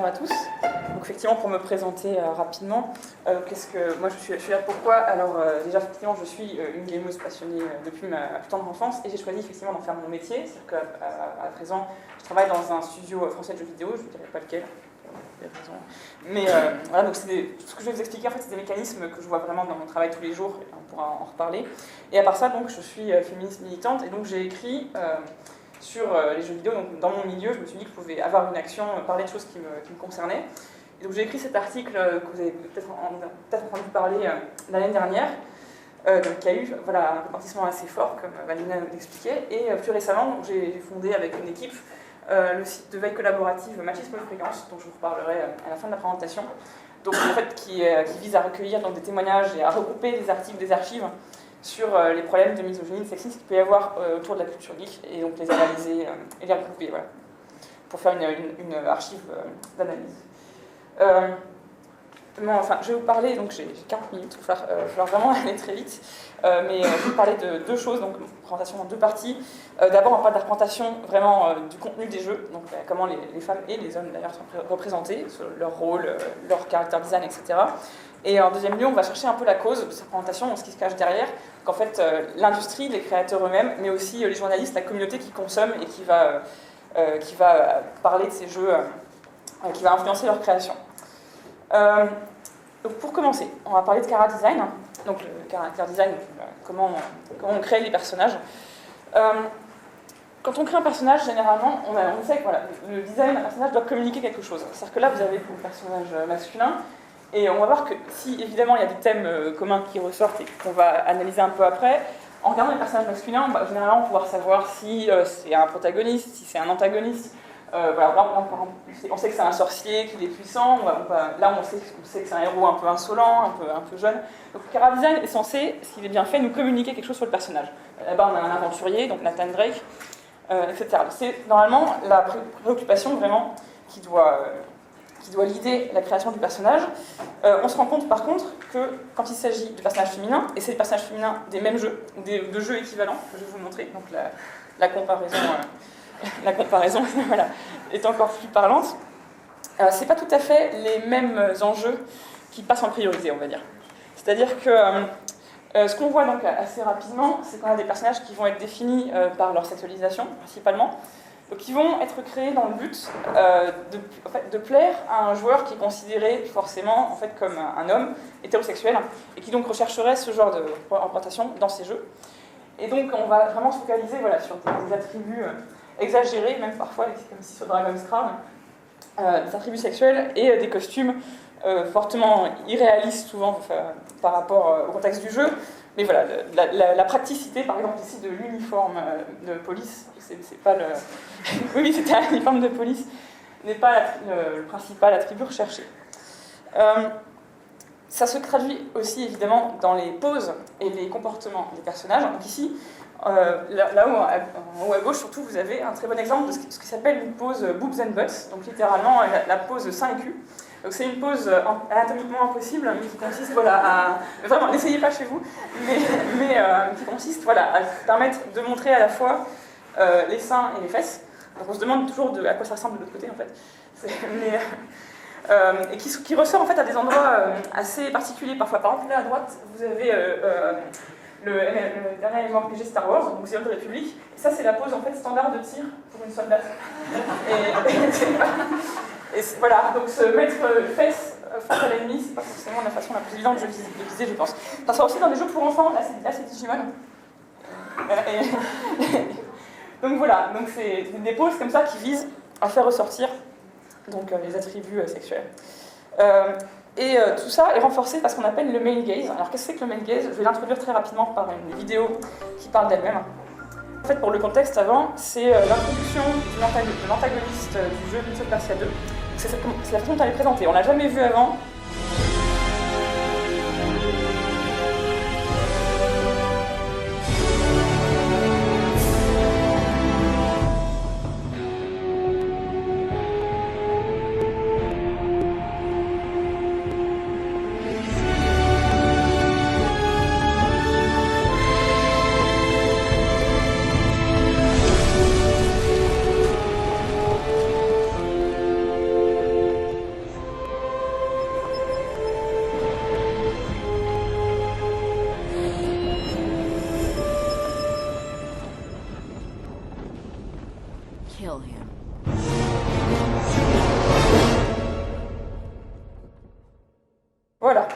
à tous. Donc effectivement, pour me présenter rapidement, moi je suis là pourquoi? Alors déjà effectivement, je suis une gameuse passionnée depuis ma plus tendre enfance et j'ai choisi effectivement d'en faire mon métier. C'est-à-dire qu'à présent, je travaille dans un studio français de jeux vidéo, je ne dirai pas lequel. Mais voilà, donc tout ce que je vais vous expliquer, en fait, c'est des mécanismes que je vois vraiment dans mon travail tous les jours, et on pourra en reparler. Et à part ça, donc, je suis féministe militante, et donc j'ai écrit sur les jeux vidéo. Donc, dans mon milieu, je me suis dit que je pouvais avoir une action, parler de choses qui me concernaient. Et donc j'ai écrit cet article que vous avez peut-être entendu parler l'année dernière, qui a eu voilà, un retentissement assez fort, comme Valina l'expliquait. Et plus récemment, j'ai fondé avec une équipe le site de veille collaborative Machisme Fréquence, dont je vous reparlerai à la fin de la présentation, donc, en fait, qui vise à recueillir donc, des témoignages et à regrouper des articles, des archives sur les problèmes de misogynie, de sexisme qu'il peut y avoir autour de la culture geek, et donc les analyser et les regrouper, voilà, pour faire une archive d'analyse. Enfin, je vais vous parler, donc j'ai 40 minutes, il va falloir vraiment aller très vite, mais je vais vous parler de deux choses, donc une présentation en deux parties. D'abord, on va parler de la représentation vraiment du contenu des jeux, donc comment les femmes et les hommes d'ailleurs sont représentés, leur rôle, leur caractère design, etc. Et en deuxième lieu, on va chercher un peu la cause de cette représentation, ce qui se cache derrière, qu'en fait l'industrie, les créateurs eux-mêmes, mais aussi les journalistes, la communauté qui consomme et qui va parler de ces jeux, qui va influencer leur création. Donc pour commencer, on va parler de Chara Design, donc le caractère design, comment on crée les personnages. Quand on crée un personnage, généralement, on sait que voilà, le design d'un personnage doit communiquer quelque chose. C'est-à-dire que là, vous avez le personnage masculin, et on va voir que si évidemment il y a des thèmes communs qui ressortent et qu'on va analyser un peu après, en regardant les personnages masculins, on va généralement pouvoir savoir si c'est un protagoniste, si c'est un antagoniste. Voilà, on sait que c'est un sorcier, qu'il est puissant. Là, on sait que c'est un héros un peu insolent, un peu jeune. Donc, le Chara Design est censé, s'il est bien fait, nous communiquer quelque chose sur le personnage. Là-bas, on a un aventurier, donc Nathan Drake, etc. C'est normalement la préoccupation vraiment qui doit guider la création du personnage. On se rend compte, par contre, que quand il s'agit de personnages féminins, et c'est des personnages féminins des mêmes jeux, ou de jeux équivalents, que je vais vous montrer, donc la comparaison. La comparaison voilà, est encore plus parlante. C'est pas tout à fait les mêmes enjeux qui passent en priorité, on va dire. C'est-à-dire que ce qu'on voit donc assez rapidement, c'est qu'on a des personnages qui vont être définis par leur sexualisation, principalement, donc qui vont être créés dans le but de plaire à un joueur qui est considéré forcément en fait, comme un homme hétérosexuel, et qui donc rechercherait ce genre de représentation dans ces jeux. Et donc on va vraiment se focaliser voilà, sur des attributs exagérés, même parfois, comme ici sur Dragon's Crown, des attributs sexuels et des costumes fortement irréalistes, souvent par rapport au contexte du jeu. Mais voilà, la praticité, par exemple, ici, de l'uniforme de police, c'est pas le... oui, c'était un uniforme de police, n'est pas le principal attribut recherché. Ça se traduit aussi, évidemment, dans les poses et les comportements des personnages. Donc ici, là-haut, en haut à gauche, surtout, vous avez un très bon exemple de ce qui s'appelle une pose boobs and butts, donc littéralement la pose sein et cul. Donc c'est une pose anatomiquement impossible, mais qui consiste à... Vraiment, n'essayez pas chez vous, mais qui consiste à permettre de montrer à la fois les seins et les fesses. Donc on se demande toujours à quoi ça ressemble de l'autre côté, en fait. Et qui ressort en fait à des endroits assez particuliers parfois. Par exemple, là à droite, vous avez le dernier élément RPG Star Wars, donc Zero de République. Et ça, c'est la pose en fait standard de tir pour une soldate. Et voilà, donc se mettre fesses face à l'ennemi, c'est pas forcément la façon la plus évidente de viser, je pense. Ça sera aussi dans des jeux pour enfants, là c'est Digimon. Donc voilà, donc c'est des poses comme ça qui visent à faire ressortir donc les attributs sexuels. Tout ça est renforcé par ce qu'on appelle le male gaze. Alors qu'est-ce que c'est que le male gaze? Je vais l'introduire très rapidement par une vidéo qui parle d'elle-même. En fait, pour le contexte avant, c'est l'introduction de l'antagoniste du jeu Prince of Persia 2. C'est la façon dont elle est présentée. On l'a jamais vue avant.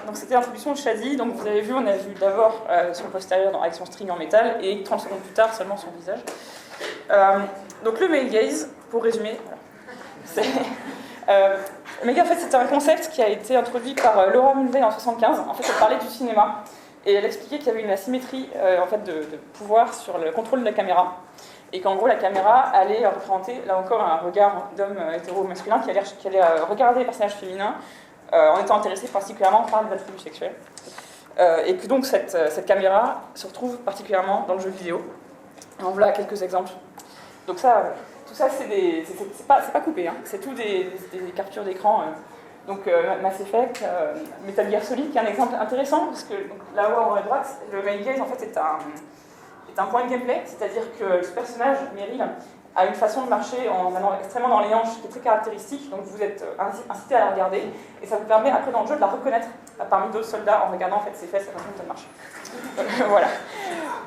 donc c'était l'introduction de Shadi. Donc vous avez vu, on a vu d'abord son postérieur avec son string en métal et 30 secondes plus tard seulement son visage. Donc le male gaze, pour résumer, voilà. Le male gaze, en fait, c'était un concept qui a été introduit par Laura Mulvey en 1975. En fait, elle parlait du cinéma et elle expliquait qu'il y avait une asymétrie en fait, de pouvoir sur le contrôle de la caméra. Et qu'en gros, la caméra allait représenter, là encore, un regard d'homme hétéro-masculin qui allait regarder les personnages féminins en étant intéressé particulièrement par les attributs sexuels. Et que donc, cette caméra se retrouve particulièrement dans le jeu vidéo. Et en voilà quelques exemples. Donc ça, tout ça, c'est pas coupé, hein. C'est tout des captures d'écran. Donc Mass Effect, Metal Gear Solid, qui est un exemple intéressant, parce que donc, là-haut en haut à droite, le male gaze, en fait, est un point de gameplay, c'est-à-dire que ce personnage, Meryl, a une façon de marcher en allant extrêmement dans les hanches qui est très caractéristique, donc vous êtes incité à la regarder, et ça vous permet après dans le jeu de la reconnaître parmi d'autres soldats en regardant en fait, ses fesses et la façon dont elle marche. Voilà.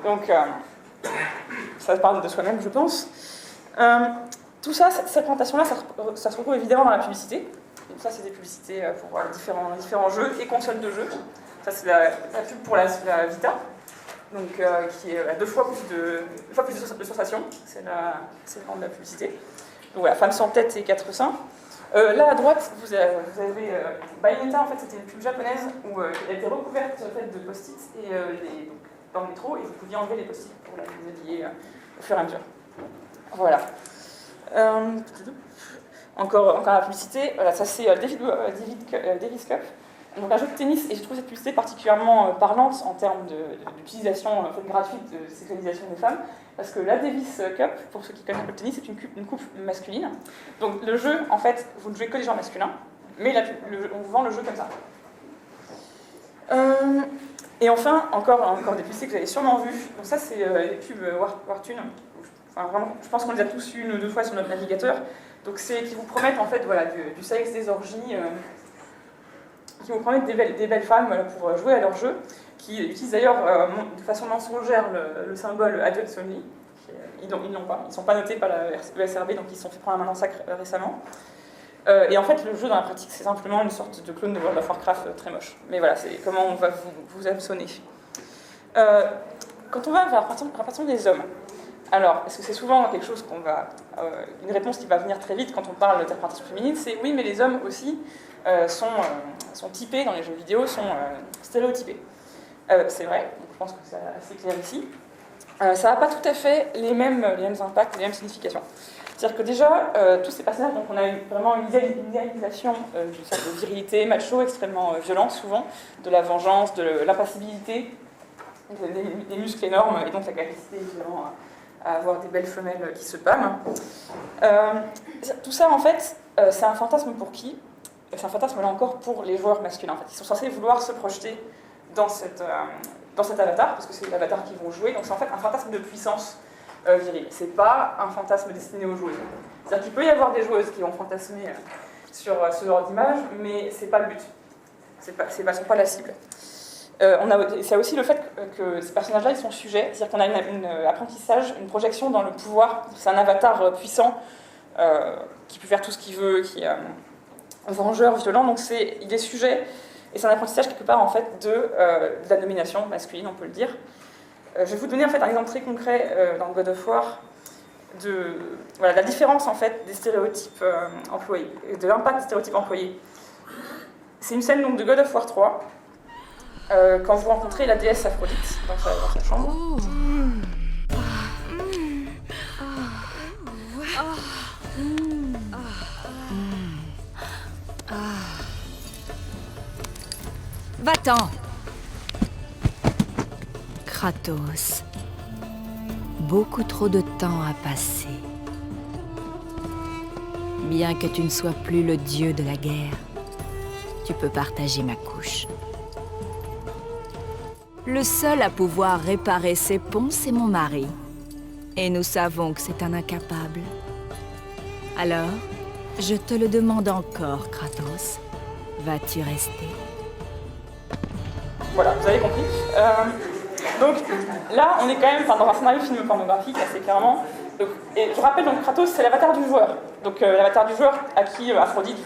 Donc ça parle de soi-même, je pense. Tout ça, cette représentation-là, ça se retrouve évidemment dans la publicité. Donc ça, c'est des publicités pour différents jeux et consoles de jeux. Ça, c'est la pub pour la Vita. Donc, qui est deux fois plus de sensations, c'est le nom de la publicité. Donc voilà, femme sans tête et quatre seins. Là à droite, vous avez Bayonetta, en fait c'était une pub japonaise où elle était recouverte en fait, de post-it et donc, dans le métro, et vous pouviez enlever les post-it pour les habiller au fur et à mesure. Voilà. Encore la publicité, voilà, ça c'est Davis Cup. Donc un jeu de tennis, et je trouve cette publicité particulièrement parlante en termes d'utilisation gratuite de sexualisation des femmes, parce que la Davis Cup, pour ceux qui connaissent le tennis, c'est une coupe masculine. Donc le jeu, en fait, vous ne jouez que les gens masculins, mais on vous vend le jeu comme ça. Et enfin, encore des publicités que vous avez sûrement vues. Donc ça, c'est les pubs Wartune. Enfin, vraiment, je pense qu'on les a tous une ou deux fois sur notre navigateur. Donc c'est qui vous promettent en fait voilà, du sexe, des orgies, qui vous promettent des belles femmes pour jouer à leur jeu, qui utilisent d'ailleurs de façon mensongère le symbole Adults Only. Ils n'ont pas, ils ne sont pas notés par le SRB, donc ils se sont fait prendre un massacre récemment. Et en fait, le jeu dans la pratique, c'est simplement une sorte de clone de World of Warcraft très moche. Mais voilà, c'est comment on va vous hameçonner. Quand on va vers la représentation des hommes, alors, est-ce que c'est souvent quelque chose une réponse qui va venir très vite quand on parle de représentation féminine, c'est oui, mais les hommes aussi sont typés dans les jeux vidéo, sont stéréotypés. C'est vrai, donc je pense que c'est assez clair ici. Ça n'a pas tout à fait les mêmes impacts, les mêmes significations. C'est-à-dire que déjà, tous ces personnages, donc on a vraiment une idéalisation d'une sorte de virilité macho extrêmement violente, souvent, de la vengeance, de l'impassibilité, des muscles énormes, et donc la capacité évidemment à avoir des belles femelles qui se pâment. Tout ça, en fait, c'est un fantasme pour qui ? C'est un fantasme, là encore, pour les joueurs masculins. En fait. Ils sont censés vouloir se projeter dans cet avatar, parce que c'est l'avatar qu'ils vont jouer. Donc c'est en fait un fantasme de puissance virile. C'est pas un fantasme destiné aux joueuses. C'est-à-dire qu'il peut y avoir des joueuses qui vont fantasmer sur ce genre d'image, mais c'est pas le but. Elles sont pas la cible. C'est aussi le fait que ces personnages-là, ils sont sujets, c'est-à-dire qu'on a un apprentissage, une projection dans le pouvoir. C'est un avatar puissant qui peut faire tout ce qu'il veut, qui est vengeur, violent, donc il est sujet, et c'est un apprentissage quelque part en fait de la domination masculine, on peut le dire. Je vais vous donner en fait un exemple très concret dans God of War de la différence en fait des stéréotypes employés, de l'impact des stéréotypes employés. C'est une scène donc de God of War 3. Quand vous rencontrez la déesse Aphrodite dans sa chambre. Va-t'en! Kratos. Beaucoup trop de temps a passé. Bien que tu ne sois plus le dieu de la guerre, tu peux partager ma couche. Le seul à pouvoir réparer ces ponts, c'est mon mari. Et nous savons que c'est un incapable. Alors, je te le demande encore, Kratos. Vas-tu rester? Voilà, vous avez compris. Donc là, on est quand même dans un scénario film pornographique, assez clairement. Donc, et je rappelle, donc Kratos, c'est l'avatar du joueur. Donc l'avatar du joueur à qui Aphrodite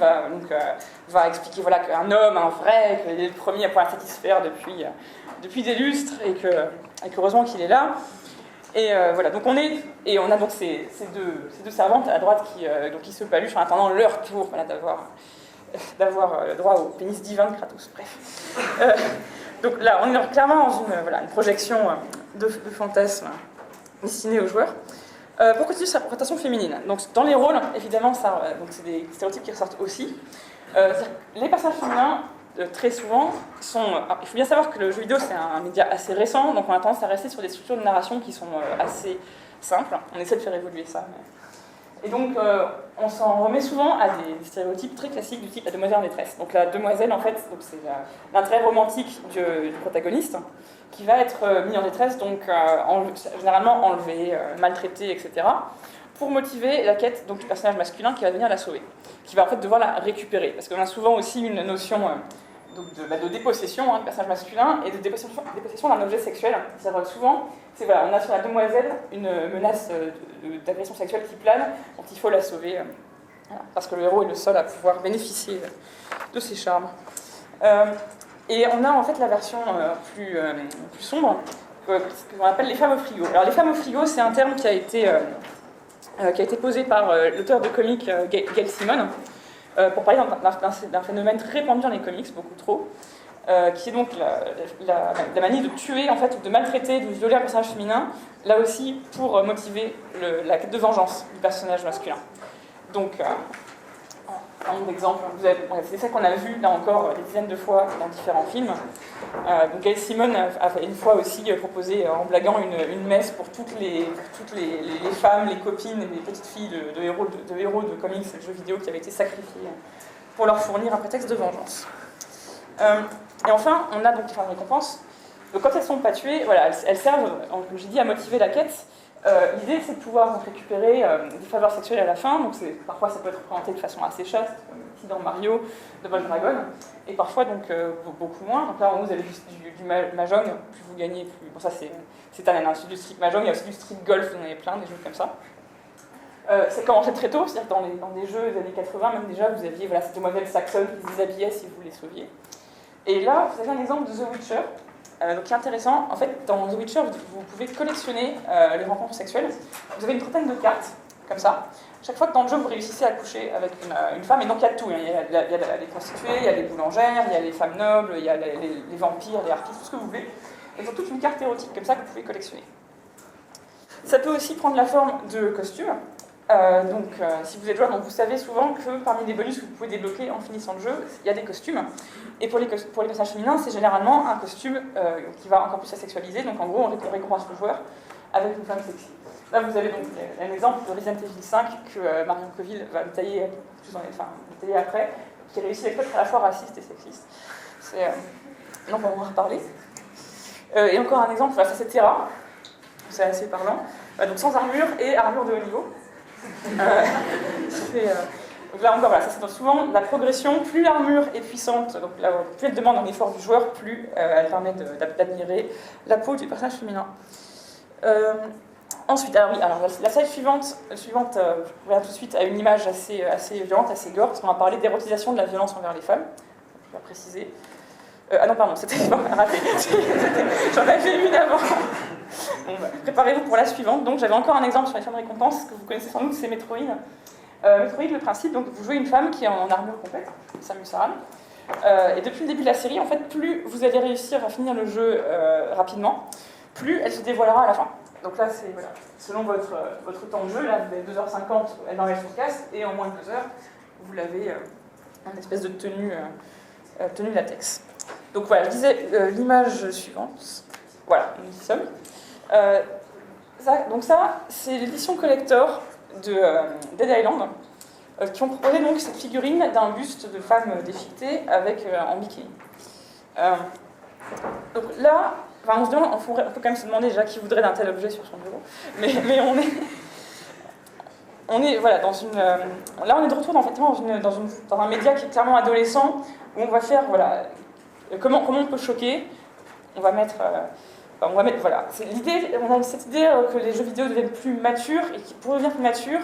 va expliquer voilà, qu'un homme, un vrai, qu'il est le premier à pouvoir satisfaire depuis des lustres et qu'heureusement qu'il est là. Et voilà, donc on a donc ces deux servantes à droite qui se paluchent en attendant leur tour voilà, d'avoir droit au pénis divin de Kratos. Bref. Donc là, on est clairement dans une projection de fantasme destinée aux joueurs. Pour continuer sur la représentation féminine, donc dans les rôles, évidemment, c'est des stéréotypes qui ressortent aussi. Les personnages féminins, très souvent, il faut bien savoir que le jeu vidéo, c'est un média assez récent, donc on a tendance à rester sur des structures de narration qui sont assez simples. On essaie de faire évoluer ça. Et donc, on s'en remet souvent à des stéréotypes très classiques du type la demoiselle en détresse. Donc la demoiselle, en fait, c'est l'intérêt romantique du protagoniste qui va être mis en détresse, donc généralement enlevé, maltraité, etc., pour motiver la quête donc, du personnage masculin qui va venir la sauver, qui va en fait devoir la récupérer. Parce qu'on a souvent aussi une notion de dépossession du personnage masculin et de dépossession d'un objet sexuel. C'est-à-dire souvent, on a sur la demoiselle une menace d'agression sexuelle qui plane, donc il faut la sauver, parce que le héros est le seul à pouvoir bénéficier de ses charmes. Et on a en fait la version plus sombre, qu'on appelle les femmes au frigo. Alors les femmes au frigo, c'est un terme qui a été posé par l'auteur de comics Gail Simone, pour parler d'un phénomène très répandu dans les comics, beaucoup trop, qui est donc la manie de tuer, en fait, ou de maltraiter, de violer un personnage féminin, là aussi pour motiver la quête de vengeance du personnage masculin. Donc, un nombre d'exemples, c'est ça qu'on a vu là encore des dizaines de fois dans différents films. Donc Gail Simone a une fois aussi proposé en blaguant une messe pour toutes les femmes, les copines, les petites filles de héros de comics et de jeux vidéo qui avaient été sacrifiées pour leur fournir un prétexte de vengeance. Et enfin, on a donc les femmes de récompense. Donc quand elles ne sont pas tuées, voilà, elles servent, comme j'ai dit, à motiver la quête. L'idée, c'est de pouvoir donc, récupérer des faveurs sexuelles à la fin. Donc parfois, ça peut être représenté de façon assez chaste, comme ici dans Mario, Double Dragon, et parfois donc beaucoup moins. Donc là, vous avez du mahjong, plus vous gagnez, plus. Bon, ça c'est talent, hein. Du strip mahjong, il y a aussi du strip golf, vous en avez plein, des jeux comme ça. Ça commençait très tôt, c'est-à-dire dans des jeux des années 80, même déjà, vous aviez cette demoiselle saxonne qui se déshabillait si vous les sauviez. Et là, vous avez un exemple de The Witcher. Donc, qui est intéressant, en fait, dans The Witcher, vous pouvez collectionner les rencontres sexuelles. Vous avez une trentaine de cartes, comme ça. Chaque fois que dans le jeu, vous réussissez à coucher avec une femme, et donc il y a tout. Hein. Il y a les prostituées, il y a les boulangères, il y a les femmes nobles, il y a les vampires, les harpies, tout ce que vous voulez. Et donc toute une carte érotique comme ça que vous pouvez collectionner. Ça peut aussi prendre la forme de costumes. Si vous êtes joueur, donc vous savez souvent que parmi les bonus que vous pouvez débloquer en finissant le jeu, il y a des costumes. Et pour les personnages féminins, c'est généralement un costume qui va encore plus la sexualiser. Donc en gros, on récompense le joueur avec une femme sexy. Là, vous avez donc un exemple de Resident Evil 5 que Marion Coville va détailler après, qui réussit à être à la fois raciste et sexiste. Donc on va en reparler. Et encore un exemple, ça c'est Terra. C'est assez parlant. Donc sans armure et armure de haut niveau. Donc là encore, ça c'est souvent la progression. Plus l'armure est puissante, donc là, plus elle demande un effort du joueur, plus elle permet d'admirer la peau du personnage féminin. Ensuite, la slide suivante, je reviens tout de suite à une image assez violente, assez gore, parce qu'on a parlé d'érotisation de la violence envers les femmes. Je vais préciser. Ah non, pardon, c'était raté. J'en avais une avant. Bon, préparez-vous pour la suivante. Donc, j'avais encore un exemple sur les femmes récompenses que vous connaissez sans doute, c'est Metroid. Metroid, le principe, donc vous jouez une femme qui est en armure complète, Samus Aran. Et depuis le début de la série, en fait, plus vous allez réussir à finir le jeu rapidement, plus elle se dévoilera à la fin. Donc là, c'est selon votre temps de jeu, là, vous avez 2h50, elle enlève son casque, et en moins de 2 heures, vous l'avez une espèce de tenue latex. Donc voilà, je disais l'image suivante. Voilà, nous y sommes. Donc ça, c'est l'édition collector de Dead Island, qui ont proposé donc cette figurine d'un buste de femme déchiquetée en bikini. Donc là, on peut quand même se demander déjà qui voudrait d'un tel objet sur son bureau, mais on est voilà, dans une... là, on est de retour dans un média qui est clairement adolescent, où on va faire, voilà, comment on peut choquer. On va mettre voilà. On a cette idée que les jeux vidéo deviennent plus matures, et pour devenir plus matures,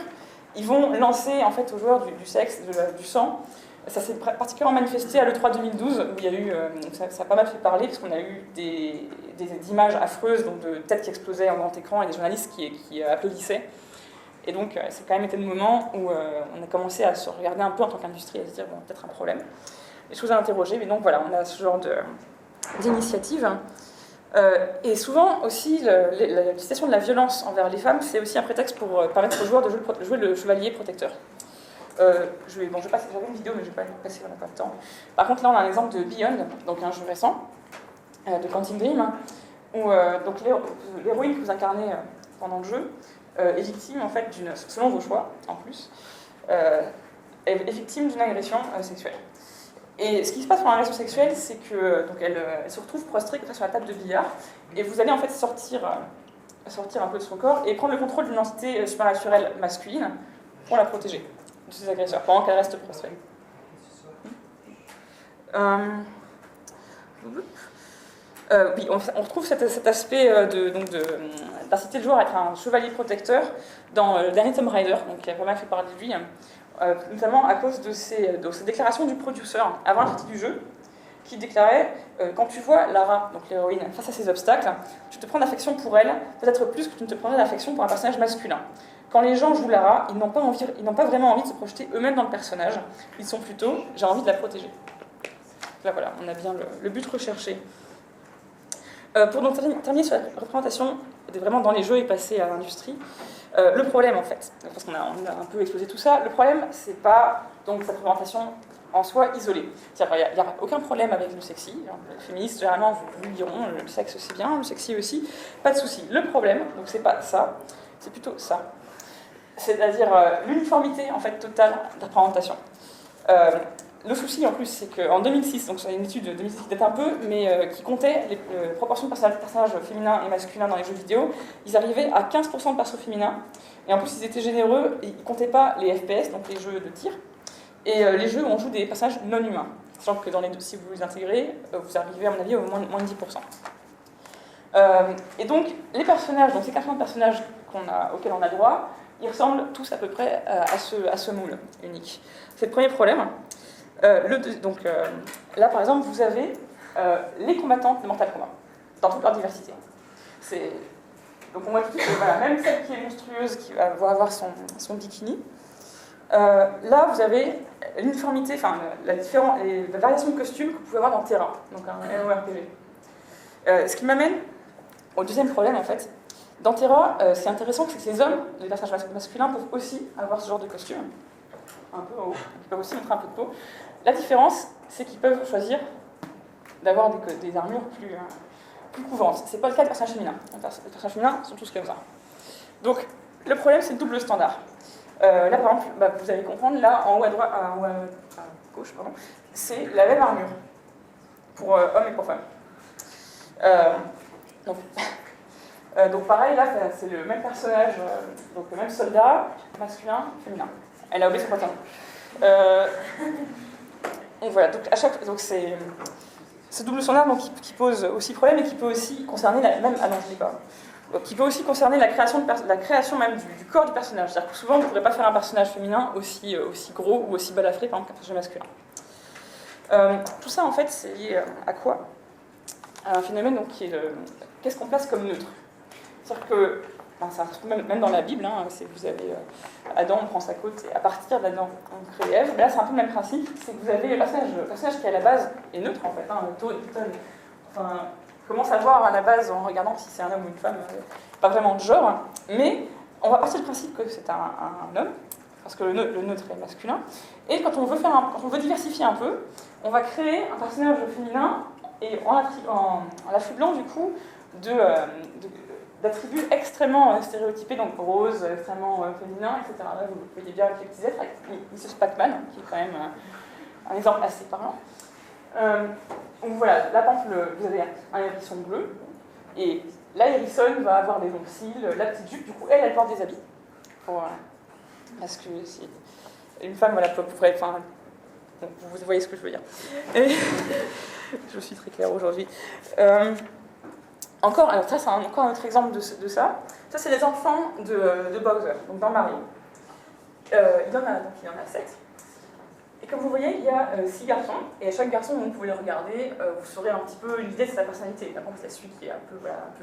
ils vont lancer en fait aux joueurs du sexe, du sang. Ça s'est particulièrement manifesté à l'E3 2012, où il y a eu, ça a pas mal fait parler, parce qu'on a eu des images affreuses, donc de têtes qui explosaient en grand écran et des journalistes qui applaudissaient. Et donc, ça a quand même été le moment où on a commencé à se regarder un peu en tant qu'industrie, à se dire, bon, peut-être un problème. Des choses à interroger, mais donc voilà, on a ce genre d'initiative. Et souvent aussi, l'utilisation de la violence envers les femmes, c'est aussi un prétexte pour permettre aux joueurs de jouer le chevalier protecteur. J'avais une vidéo, mais je ne vais pas y passer, on n'a pas le temps. Par contre, là, on a un exemple de Beyond, donc un jeu récent, de Quantic Dream, où donc l'héroïne que vous incarnez pendant le jeu est victime, en fait, selon vos choix, en plus, est victime d'une agression sexuelle. Et ce qui se passe pendant l'agression sexuelle, c'est que donc elle se retrouve prostrée comme ça sur la table de billard, et vous allez en fait sortir un peu de son corps et prendre le contrôle d'une entité supernaturelle masculine pour la protéger de ses agresseurs, pendant qu'elle reste prostrée. Oui, on retrouve cet aspect d'inciter le joueur à être un chevalier protecteur dans le dernier Tomb Raider, donc qui a pas mal fait parler de lui, notamment à cause de ces déclarations du producteur avant la sortie du jeu, qui déclarait quand tu vois Lara, donc l'héroïne, face à ces obstacles, tu te prends d'affection pour elle, peut-être plus que tu ne te prendrais d'affection pour un personnage masculin. Quand les gens jouent Lara, ils n'ont pas vraiment envie de se projeter eux-mêmes dans le personnage, ils sont plutôt j'ai envie de la protéger. Là voilà, on a bien le but recherché. Pour donc terminer sur la représentation vraiment dans les jeux et passer à l'industrie, le problème en fait, parce qu'on a un peu explosé tout ça, le problème c'est pas donc cette représentation en soi isolée. C'est-à-dire il n'y a aucun problème avec le sexy, les féministes généralement vous diront le sexe c'est bien, le sexy aussi, pas de souci. Le problème, donc c'est pas ça, c'est plutôt ça. C'est-à-dire l'uniformité en fait totale de la représentation. Le souci en plus, c'est qu'en 2006, donc c'est une étude de 2006 qui date un peu, mais qui comptait les proportions de personnages féminins et masculins dans les jeux vidéo, ils arrivaient à 15% de persos féminins, et en plus ils étaient généreux, ils ne comptaient pas les FPS, donc les jeux de tir, et les jeux où on joue des personnages non humains. Sachant que si vous les intégrez, vous arrivez à mon avis au moins de 10%. Et donc les personnages, donc ces 80 personnages auxquels on a droit, ils ressemblent tous à peu près à ce moule unique. C'est le premier problème. Là, par exemple, vous avez les combattantes de Mortal Kombat, dans toute leur diversité. Donc on voit tout voilà, même celle qui est monstrueuse, qui va avoir son bikini. Là, vous avez l'uniformité, enfin, la variation de costumes que vous pouvez avoir dans Terra, donc un MMORPG. Ce qui m'amène au deuxième problème, en fait. Dans Terra, c'est intéressant, c'est que ces hommes, les personnages masculins, peuvent aussi avoir ce genre de costume. Un peu en haut, ils peuvent aussi montrer un peu de peau. La différence, c'est qu'ils peuvent choisir d'avoir des armures plus couvrantes. C'est pas le cas des personnages féminins. Les personnages féminins sont tous comme ça. Donc, le problème, c'est le double standard. Là, par exemple, vous allez comprendre, là, en haut à droite, à gauche, pardon, c'est la même armure pour hommes et pour femmes. Donc pareil, là, c'est le même personnage, donc le même soldat, masculin, féminin. Elle a oublié son pantalon. Et voilà, donc c'est ce double standard donc, qui pose aussi problème et qui peut aussi concerner qui peut aussi concerner la création même du corps du personnage. C'est-à-dire que souvent, vous ne pourrez pas faire un personnage féminin aussi gros ou aussi balafré, par exemple, qu'un personnage masculin. Tout ça, en fait, c'est lié à quoi? À un phénomène donc, qui est qu'est-ce qu'on place comme neutre. C'est-à-dire que, ça se trouve même dans la Bible, vous avez Adam, on prend sa côte, et à partir d'Adam, on crée Ève. Mais là, c'est un peu le même principe, c'est que vous avez le personnage qui, à la base, est neutre, en fait. Commence à voir à la base, en regardant si c'est un homme ou une femme, pas vraiment de genre, mais on va partir du principe que c'est un homme, parce que le neutre est masculin, et quand on veut diversifier un peu, on va créer un personnage féminin, et en l'affublant, du coup, d'attributs extrêmement stéréotypés, donc rose, extrêmement féminin, etc. Là, vous voyez bien avec les petits êtres, avec Mrs. Pac-Man, qui est quand même un exemple assez parlant. Donc voilà, là, par exemple, vous avez un hérisson bleu, et la hérissonne va avoir des longs cils, la petite jupe, du coup, elle porte des habits. Parce que c'est une femme, voilà, pourrait... vous voyez ce que je veux dire. Je suis très claire aujourd'hui. Alors ça, c'est encore un autre exemple de ça. Ça, c'est les enfants de Bowser, donc dans Mario. Il y en a 7. Et comme vous voyez, il y a 6 garçons, et à chaque garçon, vous pouvez le regarder, vous saurez un petit peu l'idée de sa personnalité. D'abord, c'est celui qui est un peu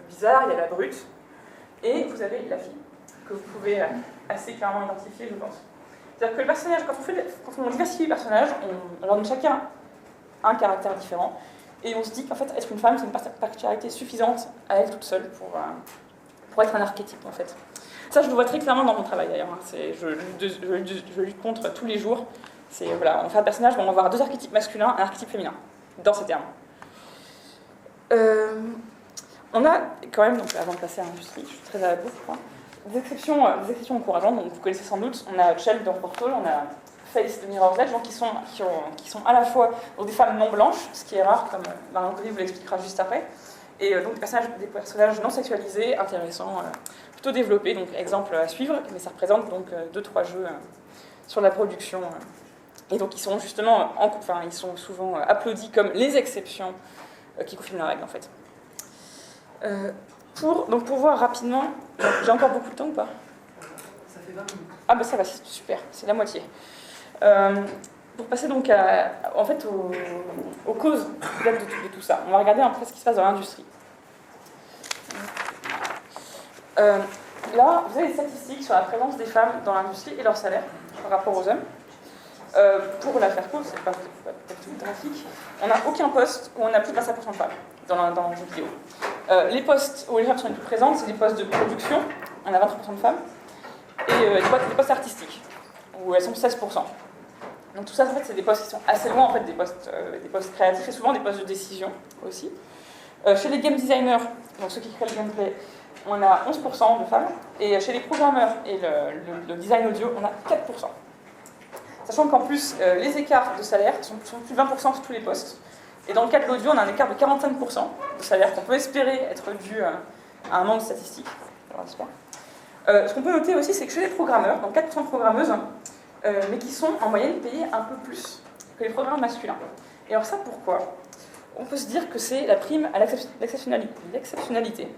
bizarre, il y a la brute, et vous avez la fille, que vous pouvez assez clairement identifier, je pense. C'est-à-dire que le personnage, quand on diversifie les personnages, on leur donne chacun un caractère différent, et on se dit qu'en fait, être une femme, c'est une particularité suffisante à elle toute seule pour être un archétype, en fait. Ça, je le vois très clairement dans mon travail, d'ailleurs. Je lutte contre tous les jours. Voilà, on fait un personnage, on va avoir 2 archétypes masculins, un archétype féminin, dans ces termes. On a quand même, donc, avant de passer à l'industrie, je suis très à la bout, je crois, des exceptions encourageantes. Donc, vous connaissez sans doute, on a Shell dans Portal, on a Face de Mirror's Edge, donc qui sont à la fois des femmes non blanches, ce qui est rare, comme Marion Cody vous l'expliquera juste après, et donc des personnages non sexualisés, intéressants, plutôt développés. Donc, exemple à suivre, mais ça représente donc 2-3 jeux sur la production. Et donc ils sont justement, ils sont souvent applaudis comme les exceptions qui confirment la règle en fait. Pour voir rapidement, j'ai encore beaucoup de temps ou pas? Ça fait 20 minutes. Ah ben ça va, c'est super, c'est la moitié. Pour passer donc aux causes de tout ça, on va regarder un peu ce qui se passe dans l'industrie. Là, vous avez des statistiques sur la présence des femmes dans l'industrie et leur salaire par rapport aux hommes. Pour la faire courte, c'est pas tout graphique, on n'a aucun poste où on a plus de 25% de femmes dans le jeu vidéo. Les postes où les femmes sont les plus présentes, c'est des postes de production, on a 23% de femmes, et des postes artistiques, où elles sont 16%. Donc tout ça, en fait, c'est des postes qui sont assez loin, en fait, des postes créatifs, et souvent des postes de décision aussi. Chez les game designers, donc ceux qui créent le gameplay, on a 11% de femmes, et chez les programmeurs et le design audio, on a 4%. Sachant qu'en plus, les écarts de salaire sont plus de 20% sur tous les postes. Et dans le cas de l'audio, on a un écart de 45% de salaire qu'on peut espérer être dû à un manque statistique. Ce qu'on peut noter aussi, c'est que chez les programmeurs, donc 4% de programmeuses, mais qui sont en moyenne payées un peu plus que les programmeurs masculins. Et alors ça, pourquoi? On peut se dire que c'est la prime à l'exceptionnalité.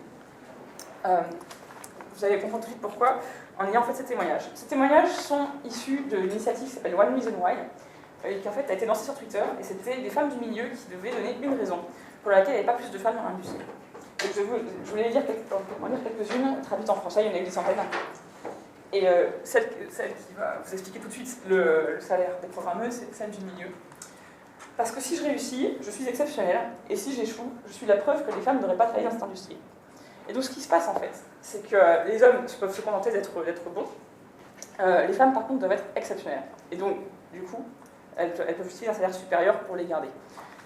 Vous allez comprendre tout de suite pourquoi, en ayant fait ces témoignages. Ces témoignages sont issus de l'initiative qui s'appelle One Reason Why, et qui en fait a été lancée sur Twitter, et c'était des femmes du milieu qui devaient donner une raison pour laquelle il n'y avait pas plus de femmes dans l'industrie. Donc je voulais lire quelques-unes, traduites en français, il y en a une centaine. Et celle qui va vous expliquer tout de suite le salaire des programmeuses, c'est celle du milieu. Parce que si je réussis, je suis exceptionnelle, et si j'échoue, je suis la preuve que les femmes n'auraient pas travaillé dans cette industrie. Et donc ce qui se passe en fait, c'est que les hommes peuvent se contenter d'être bons, les femmes par contre doivent être exceptionnelles. Et donc du coup, elles peuvent utiliser un salaire supérieur pour les garder.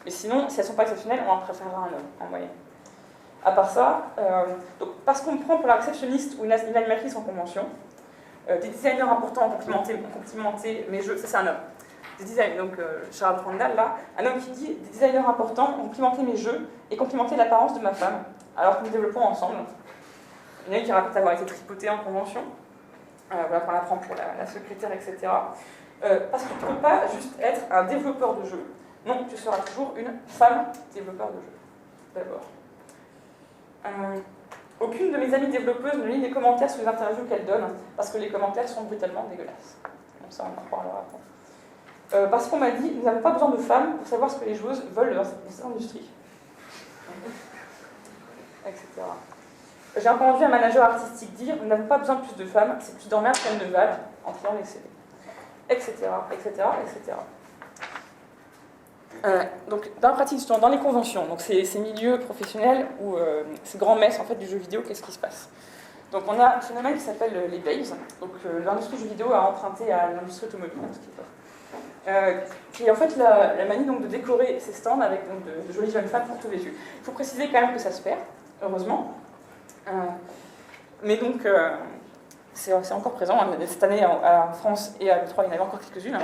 Mais sinon, si elles ne sont pas exceptionnelles, on en préférera un homme en moyenne. À part ça, donc, parce qu'on me prend pour la réceptionniste ou une animatrice en convention, des designers importants ont complimenté mes jeux, ça c'est un homme. Des designers, donc Charles Randall là, un homme qui dit des designers importants ont complimenté mes jeux et complimenté l'apparence de ma femme, alors que nous développons ensemble. Il y en a qui raconte avoir été tripoté en convention, voilà, qu'on la prend pour la secrétaire, etc. Parce que tu ne peux pas juste être un développeur de jeu. Non, tu seras toujours une femme développeur de jeu, d'abord. Aucune de mes amies développeuses ne lit les commentaires sur les interviews qu'elles donnent, parce que les commentaires sont brutalement dégueulasses. Donc ça, on en reparlera après. Parce qu'on m'a dit, nous n'avons pas besoin de femmes pour savoir ce que les joueuses veulent dans cette industrie. Etc. J'ai entendu un manager artistique dire, nous n'avons pas besoin de plus de femmes, c'est plus d'emmerdes qu'elles ne valent, en triant les CV. Etc. etc. etc. Donc, dans la pratique, justement, dans les conventions, donc ces milieux professionnels ou ces grands messes en fait, du jeu vidéo, qu'est-ce qui se passe? Donc, on a un phénomène qui s'appelle les babes. Donc, l'industrie du jeu vidéo a emprunté à l'industrie automobile, qui est en fait la manie donc, de décorer ses stands avec donc, de jolies jeunes femmes pour tout vêtues. Il faut préciser quand même que ça se perd, heureusement. Mais donc, c'est encore présent. Cette année, en France et à l'E3, il y en avait encore quelques-unes.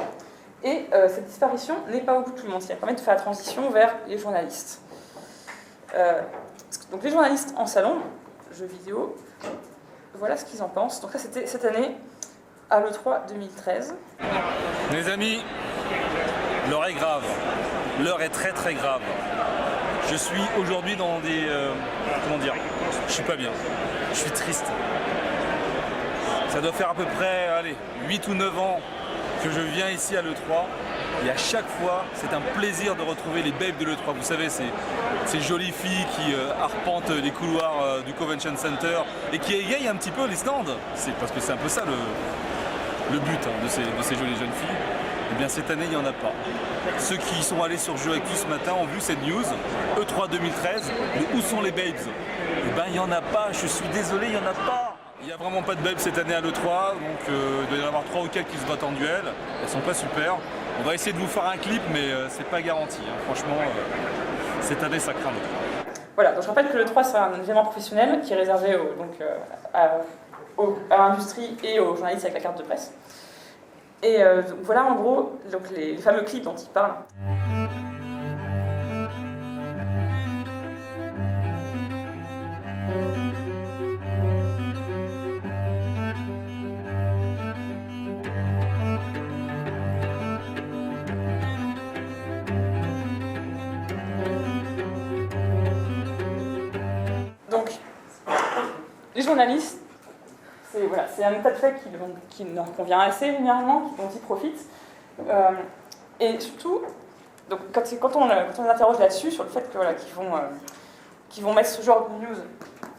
Et cette disparition n'est pas au bout de tout le monde. Il y a quand même de faire la transition vers les journalistes. Donc les journalistes en salon, jeux vidéo, voilà ce qu'ils en pensent. Donc ça c'était cette année à l'E3 2013. Mes amis, l'heure est grave. L'heure est très très grave. Je suis aujourd'hui dans des... comment dire? Je suis pas bien. Je suis triste. Ça doit faire à peu près, allez, 8 ou 9 ans que je viens ici à l'E3. Et à chaque fois, c'est un plaisir de retrouver les babes de l'E3. Vous savez, ces jolies filles qui arpentent les couloirs du Convention Center et qui égayent un petit peu les stands. C'est parce que c'est un peu ça le but de ces jolies jeunes filles. Eh bien, cette année, il n'y en a pas. Ceux qui sont allés sur Jeux Actu ce matin ont vu cette news, E3 2013, mais où sont les babes? Eh bien, il n'y en a pas, je suis désolé, il n'y en a pas. Il n'y a vraiment pas de babes cette année à l'E3, donc il doit y en avoir 3 ou 4 qui se battent en duel. Elles sont pas super. On va essayer de vous faire un clip, mais c'est pas garanti. Hein. Franchement, cette année, ça craint l'E3. Voilà, donc je rappelle que l'E3 c'est un événement professionnel qui est réservé à l'industrie et aux journalistes avec la carte de presse. Et donc voilà en gros donc les fameux clips dont il parle. Donc, les journalistes, c'est un état de fait qui leur convient assez généralement, dont ils profitent. Et surtout, donc, quand on les interroge là-dessus, sur le fait qu'ils vont mettre ce genre de news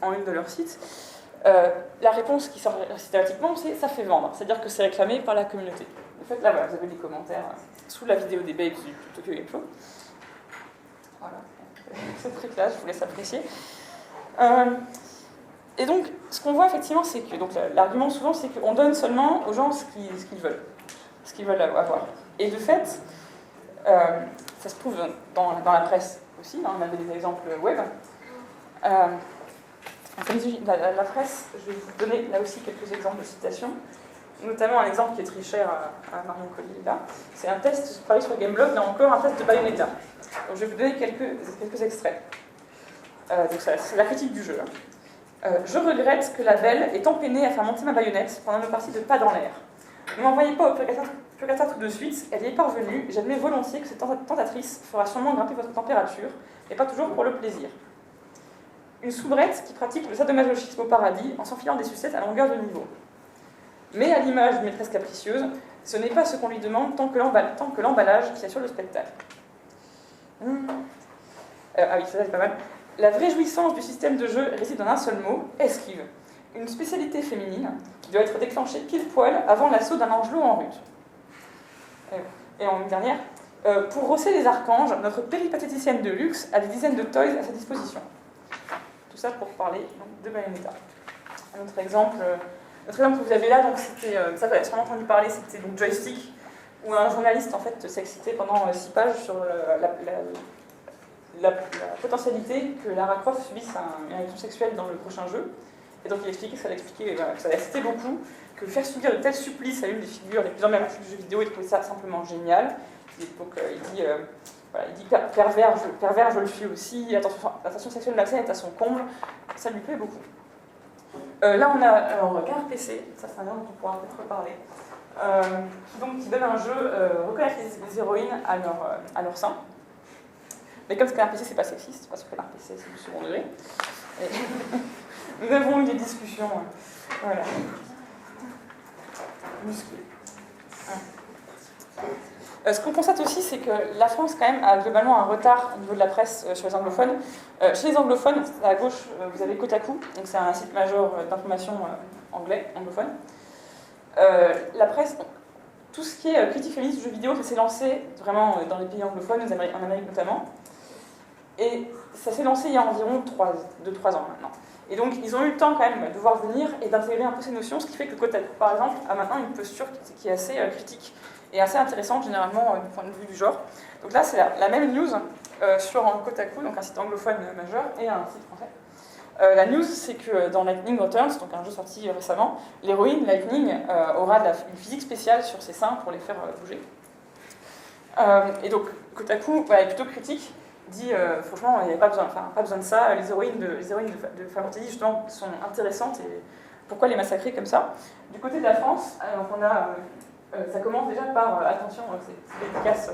en une de leur site, la réponse qui sort systématiquement, c'est « ça fait vendre », c'est-à-dire que c'est réclamé par la communauté. En fait, là, voilà, vous avez des commentaires sous la vidéo des babes du Tokyo Game Show. Voilà, c'est très classe, je vous laisse apprécier. Et donc, ce qu'on voit effectivement, c'est que l'argument souvent, c'est qu'on donne seulement aux gens ce qu'ils veulent avoir. Et de fait, ça se trouve dans la presse aussi, hein, on avait des exemples web. La presse, je vais vous donner là aussi quelques exemples de citations, notamment un exemple qui est très cher à Marion Collier là. C'est un test paru sur Gameblog, là encore un test de Bayonetta. Donc, je vais vous donner quelques extraits. Donc c'est la critique du jeu. Je regrette que la belle ait tant peiné à faire monter ma baïonnette pendant nos parties de pas dans l'air. Ne m'envoyez pas au purgatoire tout de suite, elle y est parvenue, j'admets volontiers que cette tentatrice fera sûrement grimper votre température, mais pas toujours pour le plaisir. Une soubrette qui pratique le sadomasochisme au paradis en s'enfilant des sucettes à longueur de niveau. Mais à l'image d'une maîtresse capricieuse, ce n'est pas ce qu'on lui demande tant que l'emballage qui assure le spectacle. Ah oui, ça c'est pas mal. La vraie jouissance du système de jeu réside dans un seul mot, esquive. Une spécialité féminine qui doit être déclenchée pile poil avant l'assaut d'un angelot en rut. Et en une dernière, pour rosser les archanges, notre péripatéticienne de luxe a des dizaines de toys à sa disposition. Tout ça pour parler donc, de Bayonetta. Un autre exemple que vous avez là, donc c'était, ça vous avez sûrement entendu parler, c'était donc Joystick, où un journaliste en fait s'est excité pendant 6 pages sur la potentialité que Lara Croft subisse une agression sexuelle dans le prochain jeu. Et donc il expliquait que ça l'a excité beaucoup, que faire subir de tels supplices à l'une des figures les plus emblématiques du jeu vidéo, il trouvait ça simplement génial. Et donc il dit pervers, je le suis aussi, l'attention sexuelle malsaine est à son comble, ça lui plaît beaucoup. Là on a alors KRPC, ça c'est un nom dont on pourra peut-être reparler, qui donne un jeu reconnaître les héroïnes à leur sein. Mais comme KRPC c'est pas sexiste, parce que KRPC c'est du second degré, et nous avons eu des discussions, voilà, musclées. Ce qu'on constate aussi, c'est que la France, quand même, a globalement un retard au niveau de la presse sur les anglophones. Chez les anglophones, à gauche, vous avez Kotaku, donc c'est un site majeur d'information anglophone. La presse, tout ce qui est critique féministe de jeux vidéo, ça s'est lancé vraiment dans les pays anglophones, en Amérique notamment. Et ça s'est lancé il y a environ 2-3 ans maintenant. Et donc, ils ont eu le temps quand même de voir venir et d'intégrer un peu ces notions, ce qui fait que Kotaku, par exemple, a maintenant une posture qui est assez critique et assez intéressante, généralement, du point de vue du genre. Donc là, c'est la même news sur Kotaku, donc un site anglophone majeur, et un site français. La news, c'est que dans Lightning Returns, donc un jeu sorti récemment, l'héroïne Lightning aura une physique spéciale sur ses seins pour les faire bouger. Et donc, Kotaku est plutôt critique, dit franchement, il n'y a pas besoin de ça, les héroïnes de Final Fantasy, justement, sont intéressantes, et pourquoi les massacrer comme ça? Du côté de la France, donc on a... ça commence déjà par, attention, c'est efficace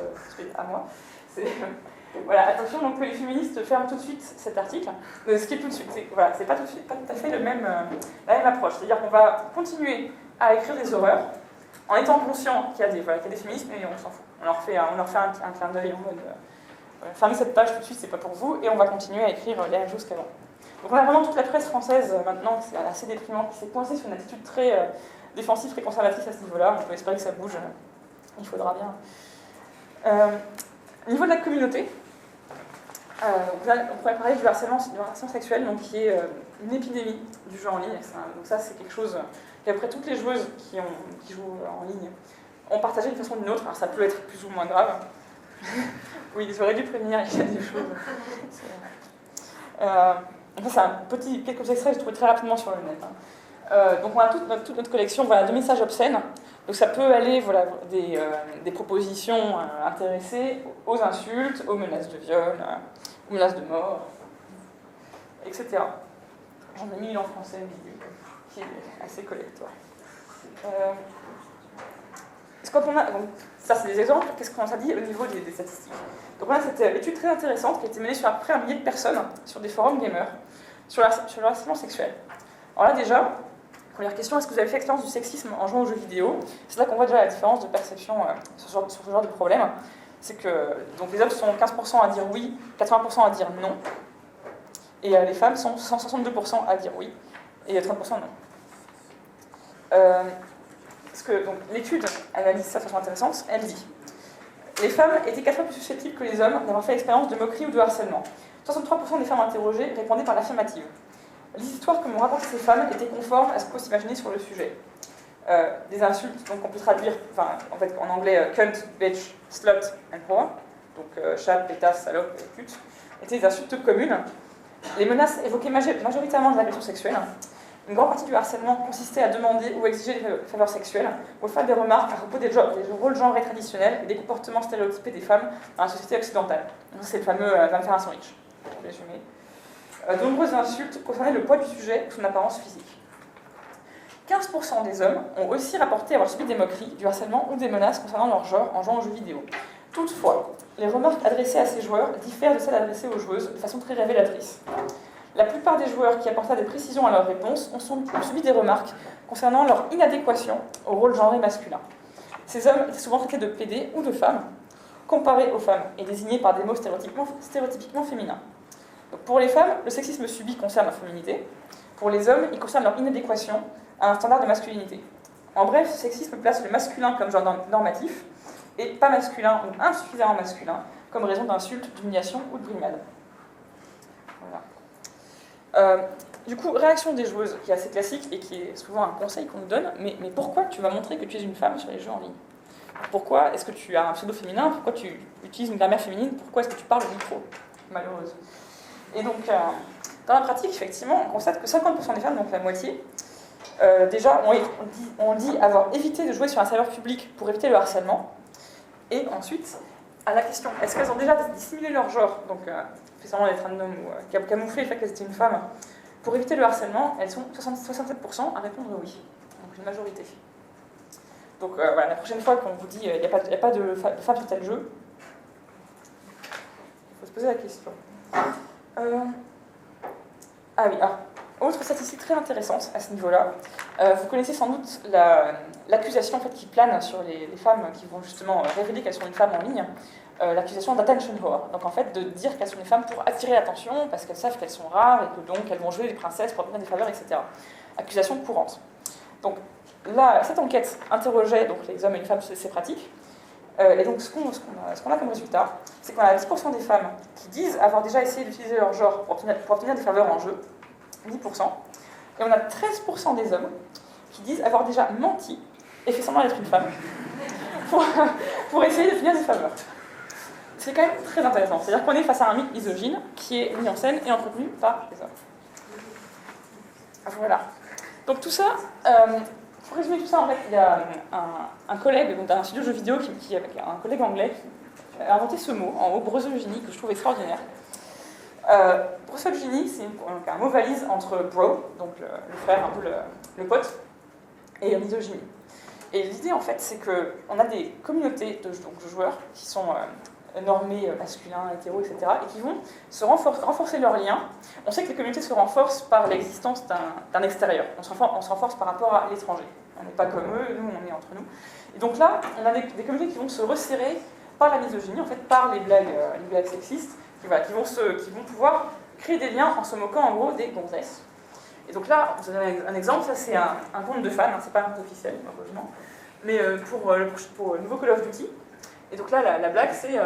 à moi, voilà, attention, donc que les féministes ferment tout de suite cet article, ce qui est tout de suite, c'est pas tout à fait la même approche, c'est-à-dire qu'on va continuer à écrire des horreurs, en étant conscient qu'il y a des féministes, mais on s'en fout. On leur fait un clin d'œil en mode fermez cette page tout de suite, c'est pas pour vous, et on va continuer à écrire les mêmes choses qu'avant. Donc on a vraiment toute la presse française maintenant, c'est assez déprimant, qui s'est coincée sur une attitude très défensive, très conservatrice à ce niveau-là. On peut espérer que ça bouge, il faudra bien. Au niveau de la communauté, on pourrait parler du harcèlement sexuel, donc, qui est une épidémie du jeu en ligne. Donc ça, c'est quelque chose qu'à peu près toutes les joueuses qui jouent en ligne ont partagé d'une façon ou d'une autre. Alors ça peut être plus ou moins grave. Oui, j'aurais dû prévenir, il y a des choses. Ça, c'est quelques extraits que j'ai trouvé très rapidement sur le net. Donc on a toute notre collection de messages obscènes. Donc ça peut aller des propositions intéressées aux insultes, aux menaces de viol, aux menaces de mort, etc. J'en ai mis une en français qui est assez collector. Donc, ça c'est des exemples. Qu'est-ce qu'on a dit au niveau des statistiques? Donc on a cette étude très intéressante qui a été menée sur à peu près 1 millier de personnes sur des forums gamers sur le harcèlement sexuel. Alors là déjà, première question, est-ce que vous avez fait expérience du sexisme en jouant aux jeux vidéo? C'est là qu'on voit déjà la différence de perception sur ce genre de problème. C'est que donc les hommes sont 15% à dire oui, 80% à dire non, et les femmes sont 162% à dire oui, et 30% non. Donc l'étude analyse ça de façon intéressante, elle dit les femmes étaient 4 fois plus susceptibles que les hommes d'avoir fait l'expérience de moquerie ou de harcèlement. 63% des femmes interrogées répondaient par l'affirmative. Les histoires que m'ont racontées ces femmes étaient conformes à ce qu'on peut s'imaginer sur le sujet. Des insultes, donc on peut traduire, en anglais, cunt, bitch, slut and whore, donc chat, pétasse, salope, pute, étaient des insultes communes. Les menaces évoquaient majoritairement des agressions sexuelles. Une grande partie du harcèlement consistait à demander ou exiger des faveurs sexuelles, ou à faire des remarques à propos des rôles genrés traditionnels et des comportements stéréotypés des femmes dans la société occidentale. Donc c'est le fameux va me faire un sandwich, pour résumer. De nombreuses insultes concernaient le poids du sujet ou son apparence physique. 15% des hommes ont aussi rapporté avoir subi des moqueries, du harcèlement ou des menaces concernant leur genre en jouant aux jeux vidéo. Toutefois, les remarques adressées à ces joueurs diffèrent de celles adressées aux joueuses de façon très révélatrice. La plupart des joueurs qui apportaient des précisions à leurs réponses ont subi des remarques concernant leur inadéquation au rôle genré masculin. Ces hommes étaient souvent traités de PD ou de femmes, comparés aux femmes et désignés par des mots stéréotypiquement féminins. Donc pour les femmes, le sexisme subi concerne leur féminité. Pour les hommes, il concerne leur inadéquation à un standard de masculinité. En bref, ce sexisme place le masculin comme genre normatif et pas masculin ou insuffisamment masculin comme raison d'insulte, d'humiliation ou de brimade. Voilà. Du coup, réaction des joueuses, qui est assez classique et qui est souvent un conseil qu'on nous donne, mais pourquoi tu vas montrer que tu es une femme sur les jeux en ligne? Pourquoi est-ce que tu as un pseudo féminin? Pourquoi tu utilises une grammaire féminine? Pourquoi est-ce que tu parles au micro? Malheureuse. Et donc, dans la pratique, effectivement, on constate que 50% des femmes, donc la moitié, déjà, on dit avoir évité de jouer sur un serveur public pour éviter le harcèlement. Et ensuite, à la question, est-ce qu'elles ont déjà dissimulé leur genre, donc fait semblant d'être un homme ou camouflé le fait qu'elles étaient une femme, pour éviter le harcèlement, elles sont 67% à répondre oui. Donc une majorité. Donc voilà, la prochaine fois qu'on vous dit il n'y a pas de femmes sur tel jeu, il faut se poser la question. Ah oui, autre statistique très intéressante à ce niveau-là. Vous connaissez sans doute l'accusation en fait, qui plane sur les femmes qui vont justement révéler qu'elles sont une femme en ligne, l'accusation d'attention whore. Donc en fait de dire qu'elles sont des femmes pour attirer l'attention parce qu'elles savent qu'elles sont rares et que donc elles vont jouer les princesses pour obtenir des faveurs, etc. Accusation courante. Donc là, cette enquête interrogeait donc, les hommes et les femmes sur ces pratiques. Et donc ce qu'on a comme résultat, c'est qu'on a 10% des femmes qui disent avoir déjà essayé d'utiliser leur genre pour obtenir des faveurs en jeu, 10%, et on a 13% des hommes qui disent avoir déjà menti et fait semblant d'être une femme pour essayer d'obtenir des faveurs. C'est quand même très intéressant, c'est-à-dire qu'on est face à un mythe misogyne qui est mis en scène et entretenu par les hommes. Voilà. Donc tout ça, pour résumer tout ça, en fait, il y a un collègue donc, d'un studio de jeux vidéo, un collègue anglais, qui a inventé ce mot, en haut, brosogynie, que je trouve extraordinaire. Brosogynie, c'est un mot valise entre bro, donc le frère, un peu le pote, et misogynie. Et l'idée, en fait, c'est qu'on a des communautés de joueurs qui sont normés, masculins, hétéros, etc., et qui vont se renforcer leurs liens. On sait que les communautés se renforcent par l'existence d'un extérieur. On se renforce par rapport à l'étranger. on n'est pas comme eux, nous on est entre nous. Et donc là, on a des communautés qui vont se resserrer par la misogynie, en fait, par les blagues sexistes, qui vont pouvoir créer des liens en se moquant en gros des gonzesses. Et donc là, vous avez un exemple, ça c'est un compte de fans, hein, c'est pas un compte officiel, malheureusement, mais pour le nouveau Call of Duty. Et donc là, la blague, c'est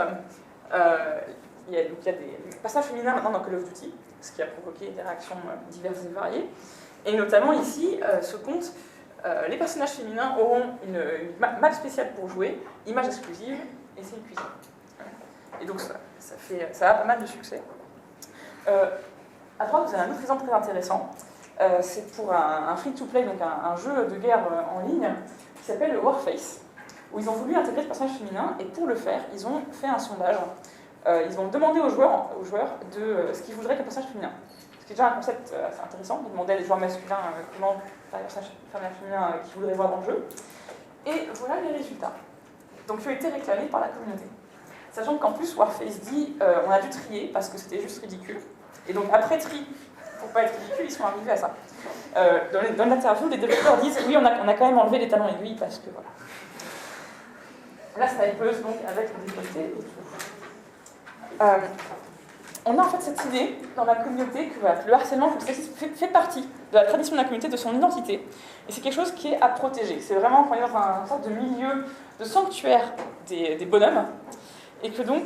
il y a des passages féminins maintenant dans Call of Duty, ce qui a provoqué des réactions diverses et variées. Et notamment ici, ce compte, les personnages féminins auront une map spéciale pour jouer, image exclusive, et c'est une cuisine. Et donc ça a pas mal de succès. À droite, vous avez un autre exemple très intéressant. C'est pour un free-to-play, donc un jeu de guerre en ligne, qui s'appelle Warface, où ils ont voulu intégrer ce personnage féminin, et pour le faire, ils ont fait un sondage. Ils ont demandé aux joueurs de ce qu'ils voudraient comme personnage féminin. Ce qui est déjà un concept assez intéressant. Ils demandaient à des joueurs masculins comment faire un personnage féminin qu'ils voudraient voir dans le jeu. Et voilà les résultats. Donc, ils ont été réclamés par la communauté. Sachant qu'en plus, Warface dit on a dû trier parce que c'était juste ridicule. Et donc, après tri, pour pas être ridicule, ils sont arrivés à ça. Dans l'interview, les développeurs disent oui, on a quand même enlevé les talons aiguilles parce que voilà. La snipeuse, donc, avec le décolleté et tout. On a en fait cette idée dans la communauté que le harcèlement, que le sexisme fait partie de la tradition de la communauté, de son identité. Et c'est quelque chose qui est à protéger. C'est vraiment quand on est dans une sorte de milieu de sanctuaire des bonhommes. Et que donc,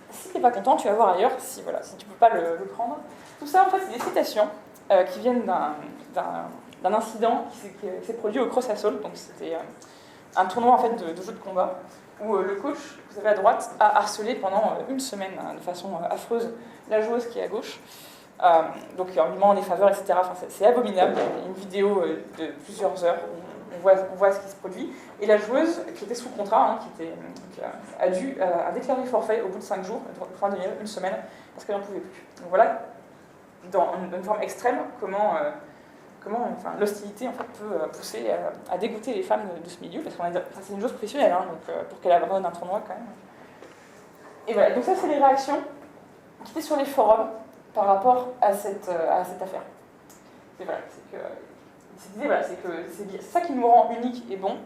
si tu n'es pas content, tu vas voir ailleurs, si tu ne peux pas le prendre. Tout ça, en fait, c'est des citations qui viennent d'un incident qui s'est produit au Cross Assault. Donc c'était un tournoi en fait, de jeux de combat, où le coach, vous avez à droite, a harcelé pendant une semaine de façon affreuse la joueuse qui est à gauche. Donc en lui demandant des faveurs, etc. Enfin, c'est abominable. Il y a une vidéo de plusieurs heures où on voit ce qui se produit. Et la joueuse, qui était sous contrat, a dû déclarer forfait au bout de 5 jours, enfin une semaine, parce qu'elle n'en pouvait plus. Donc voilà, dans une forme extrême, comment l'hostilité en fait, peut pousser à dégoûter les femmes de ce milieu, parce que c'est une chose professionnelle, hein, donc, pour qu'elle abandonne un tournoi quand même. Et voilà, donc ça c'est les réactions qui étaient sur les forums par rapport à cette affaire. Et voilà, c'est ça qui nous rend unique et bon,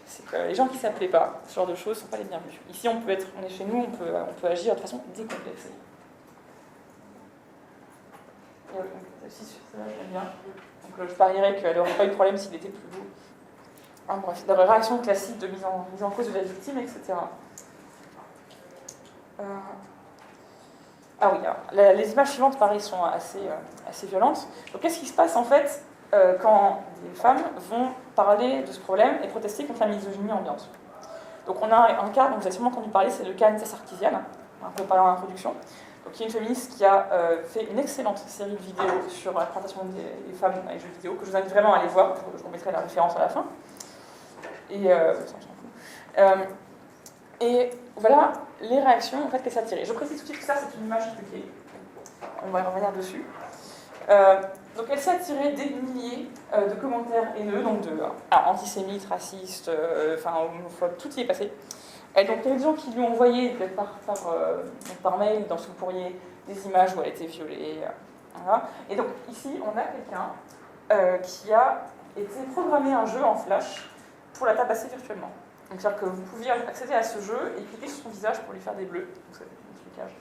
c'est que les gens qui ne s'appelaient pas, ce genre de choses, ne sont pas les bienvenus. Ici on est chez nous, on peut agir de façon décomplexée. Si, j'aime bien. Donc, je parierais qu'elle n'aurait pas eu de problème s'il était plus beau. Bref, dans la réaction classique de mise en cause de la victime, etc. Ah oui, alors, les images suivantes, pareil, sont assez violentes. Donc, qu'est-ce qui se passe, en fait, quand des femmes vont parler de ce problème et protester contre la misogynie ambiante? Donc, on a un cas dont vous avez sûrement entendu parler, c'est le cas Anita Sarkeesian, un peu parlé en introduction. Donc, il y a une féministe qui a fait une excellente série de vidéos sur la représentation des femmes dans les jeux vidéo, que je vous invite vraiment à aller voir, je vous mettrai la référence à la fin. Et voilà les réactions en fait, qu'elle s'est attirée. Je précise tout de suite que ça, c'est une image truquée. On va y revenir dessus. Donc, elle s'est attirée des milliers de commentaires haineux, donc antisémites, racistes, homophobes, tout y est passé. Et donc, il y a des gens qui lui ont envoyé, peut-être par mail, dans son courrier, des images où elle était violée. Voilà. Et donc, ici, on a quelqu'un qui a été programmé un jeu en flash pour la tabasser virtuellement. Donc, c'est-à-dire que vous pouviez accéder à ce jeu et cliquer sur son visage pour lui faire des bleus. Donc, ça fait un trucage.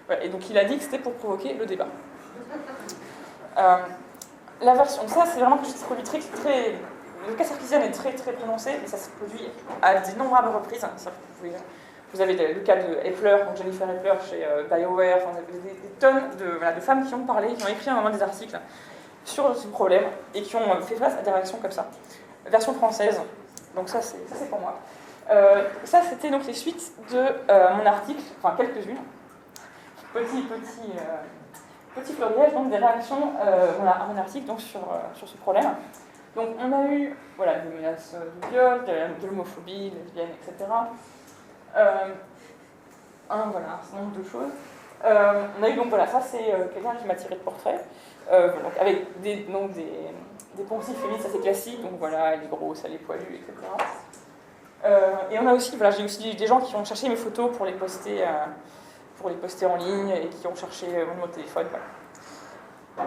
Voilà. Et donc, il a dit que c'était pour provoquer le débat. La version, ça, c'est vraiment quelque chose qui se produit très. Le cas Sarkeesian est très très prononcé, mais ça se produit à d'innombrables reprises. Vous avez le cas de Epler, donc Jennifer Epler chez BioWare, des tonnes de femmes qui ont parlé, qui ont écrit à un moment des articles sur ce problème et qui ont fait face à des réactions comme ça. Version française, donc ça c'est pour moi. Ça c'était donc les suites de mon article, enfin quelques-unes. Petit fleurillage donc des réactions à mon article donc, sur ce problème. Donc on a eu des menaces de viol, de l'homophobie, lesbienne, etc. Un certain nombre de choses. On a eu donc ça c'est quelqu'un qui m'a tiré de portrait, donc, avec des poncifs féministes assez classiques, donc elle est grosse, elle est poilue, etc. Et on a aussi, j'ai aussi des gens qui ont cherché mes photos pour les poster en ligne et qui ont cherché mon numéro de téléphone,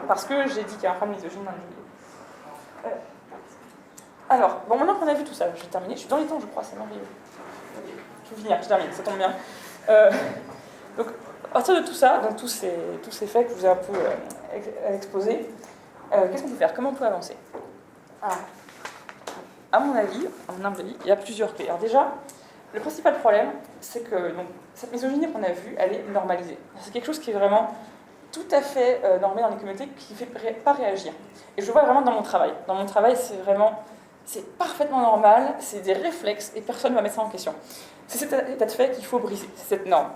Parce que j'ai dit qu'il y a un problème misogyne dans le jeu vidéo. Alors, bon, maintenant qu'on a vu tout ça, je vais terminer. Je suis dans les temps, je crois, c'est merveilleux. Je vais finir, je termine, ça tombe bien. Donc, à partir de tout ça, donc tous ces faits que je vous ai un peu exposés, qu'est-ce qu'on peut faire? Comment on peut avancer? Alors, à mon avis, à mon humble avis, il y a plusieurs clés. Alors déjà, le principal problème, c'est que donc, cette misogynie qu'on a vue, elle est normalisée. C'est quelque chose qui est vraiment tout à fait normé dans les communautés, qui ne fait pas réagir. Et je le vois vraiment dans mon travail. Dans mon travail, c'est parfaitement normal, c'est des réflexes, et personne ne va mettre ça en question. C'est cet état de fait qu'il faut briser, c'est cette norme.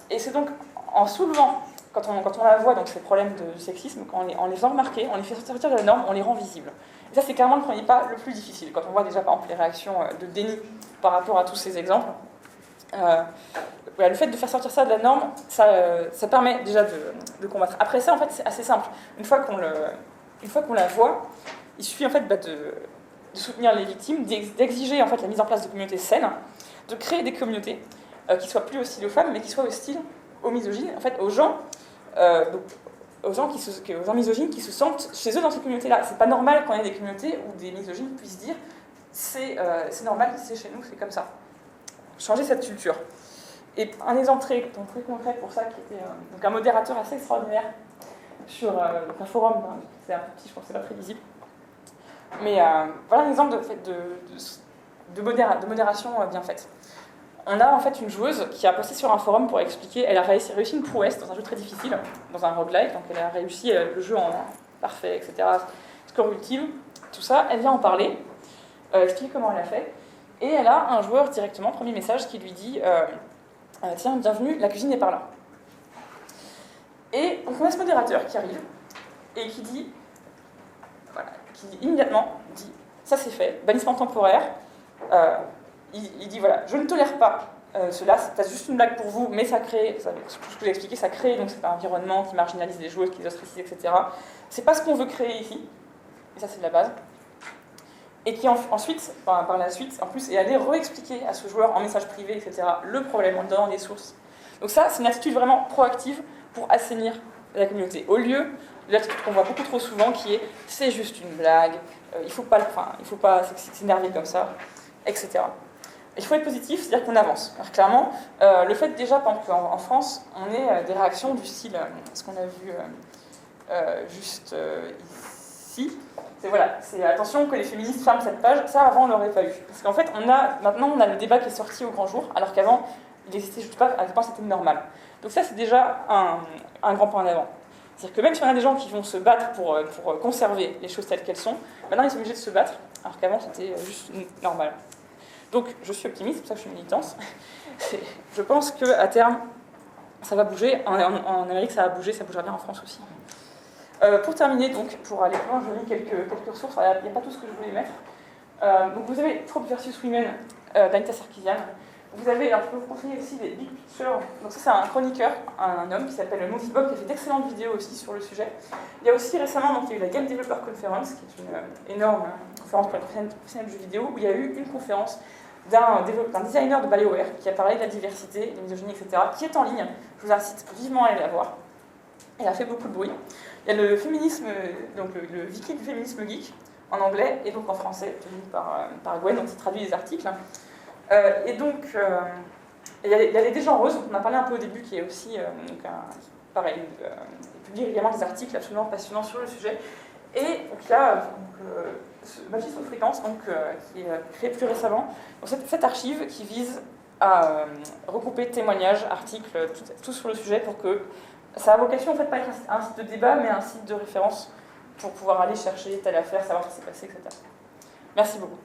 Et c'est donc en soulevant, quand on la voit, donc ces problèmes de sexisme, en les faisant remarquer, on les fait sortir de la norme, on les rend visibles. Et ça, c'est clairement le premier pas le plus difficile. Quand on voit déjà, par exemple, les réactions de déni par rapport à tous ces exemples, le fait de faire sortir ça de la norme, ça permet déjà de combattre. Après ça, en fait, c'est assez simple. Une fois qu'on la voit, il suffit en fait de soutenir les victimes, d'exiger en fait la mise en place de communautés saines, de créer des communautés qui soient plus hostiles aux femmes, mais qui soient hostiles aux misogynes, en fait, aux gens misogynes qui se sentent chez eux dans ces communautés-là. C'est pas normal quand il y a des communautés où des misogynes puissent dire c'est normal, c'est chez nous, c'est comme ça. Changer cette culture. Et un exemple très concret pour ça, qui était donc un modérateur assez extraordinaire sur un forum, c'est un peu petit, je pense que c'est pas très visible. Mais voilà un exemple de modération bien faite. On a en fait une joueuse qui a posté sur un forum pour expliquer, elle a réussi une prouesse dans un jeu très difficile, dans un roguelike, donc elle a réussi le jeu en parfait, etc. Score ultime, tout ça, elle vient en parler, expliquer comment elle a fait, et elle a un joueur directement, premier message, qui lui dit tiens, bienvenue, la cuisine est par là. Et donc on a ce modérateur qui arrive, et qui dit, voilà, qui immédiatement dit ça c'est fait, bannissement temporaire. Il dit voilà, je ne tolère pas cela, c'est juste une blague pour vous, mais ça crée, tout ce que j'ai expliqué, ça crée donc cet environnement qui marginalise les joueuses, qui les ostracise, etc. C'est pas ce qu'on veut créer ici, et ça c'est de la base. Et qui ensuite, par la suite, en plus, est allé réexpliquer à ce joueur en message privé, etc., le problème en lui donnant des sources. Donc ça, c'est une attitude vraiment proactive pour assainir la communauté, au lieu de l'attitude qu'on voit beaucoup trop souvent, qui est c'est juste une blague, il faut pas s'énerver comme ça, etc. Il faut être positif, c'est-à-dire qu'on avance. Alors, clairement, le fait déjà, par exemple, qu'en France, on ait des réactions du style, ce qu'on a vu juste ici, c'est attention que les féministes ferment cette page, ça avant on l'aurait pas eu. Parce qu'en fait, maintenant on a le débat qui est sorti au grand jour, alors qu'avant, il n'existait juste pas, à quel point c'était normal. Donc ça, c'est déjà un grand point en avant. C'est-à-dire que même si on a des gens qui vont se battre pour conserver les choses telles qu'elles sont, maintenant ils sont obligés de se battre, alors qu'avant c'était juste normal. Donc je suis optimiste, c'est pour ça que je suis militante. Je pense qu'à terme, ça va bouger. En Amérique, ça va bouger, ça bougera bien en France aussi. Pour terminer, donc, pour aller plus loin, je lis quelques ressources. Il n'y a pas tout ce que je voulais mettre. Donc vous avez Trope versus Women d'Anita Sarkeesian. Vous avez, alors je peux vous conseiller aussi des Big Picture. Donc ça, c'est un chroniqueur, un homme qui s'appelle Monty Bob, qui a fait d'excellentes vidéos aussi sur le sujet. Il y a aussi récemment, donc, il y a eu la Game Developer Conference, qui est une énorme conférence pour les professionnels de jeux vidéo, où il y a eu une conférence d'un designer de BioWare qui a parlé de la diversité, de la misogynie, etc., qui est en ligne. Je vous incite vivement à aller la voir. Elle a fait beaucoup de bruit. Il y a le féminisme, donc le wiki du féminisme geek, en anglais et donc en français, tenu par Gwen, donc il traduit les articles. Et donc, il y a les Des gens roses, on a parlé un peu au début, qui est aussi, pareil, il publie régulièrement des articles absolument passionnants sur le sujet. Et donc il y a Magie sur fréquence, qui est créé plus récemment. Donc, cette archive qui vise à regrouper témoignages, articles, tout sur le sujet pour que ça a vocation en fait pas être un site de débat, mais un site de référence pour pouvoir aller chercher telle affaire, savoir ce qui s'est passé, etc. Merci beaucoup.